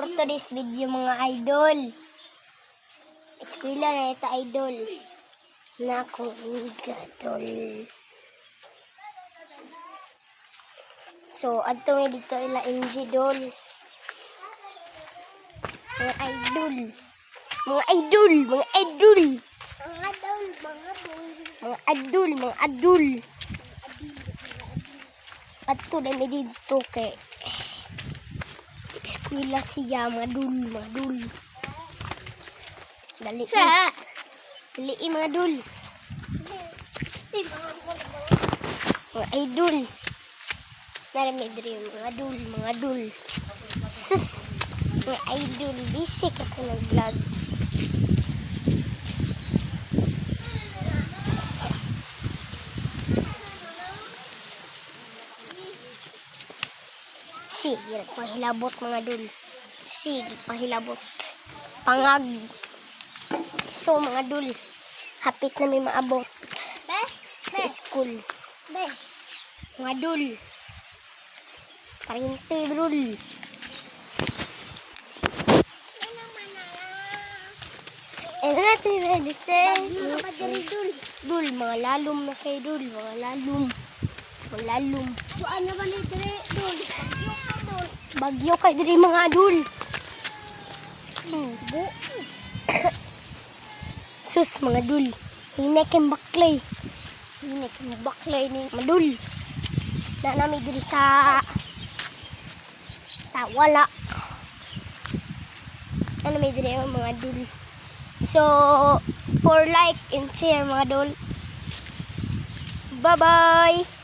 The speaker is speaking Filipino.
for today's video mga idol. Eskwela na ito idol. Nako idol. So adto may dito ila dol. Mga idol. Mga idol, mga idol. Mga idol, mga idol. Adto na may dito kay eskwela siya mga dul. Dali. Dali mga dul. Mga idol. Naramid rin mga dul. Sus. Mga idol. Bisik ako nag-vlog. Sige, pahilabot mga dul. Sige, pahilabot. Pangag. So, mga dul, hapit na may maabot sa school. Mga dul. Parinte, dul. Ano natin yung medicine? Dul, mga lalom na kayo, dul. Mga lalom. Mga lalom. Ano ba ni Dre, dul? Bagyo kay diri mga dul. Sus mga dul. Hinek yung baklay. Hinek yung baklay ni madul. Na namin diri sa wala. Ano may diri ang mga dul. So, for like and share mga dul. Bye-bye.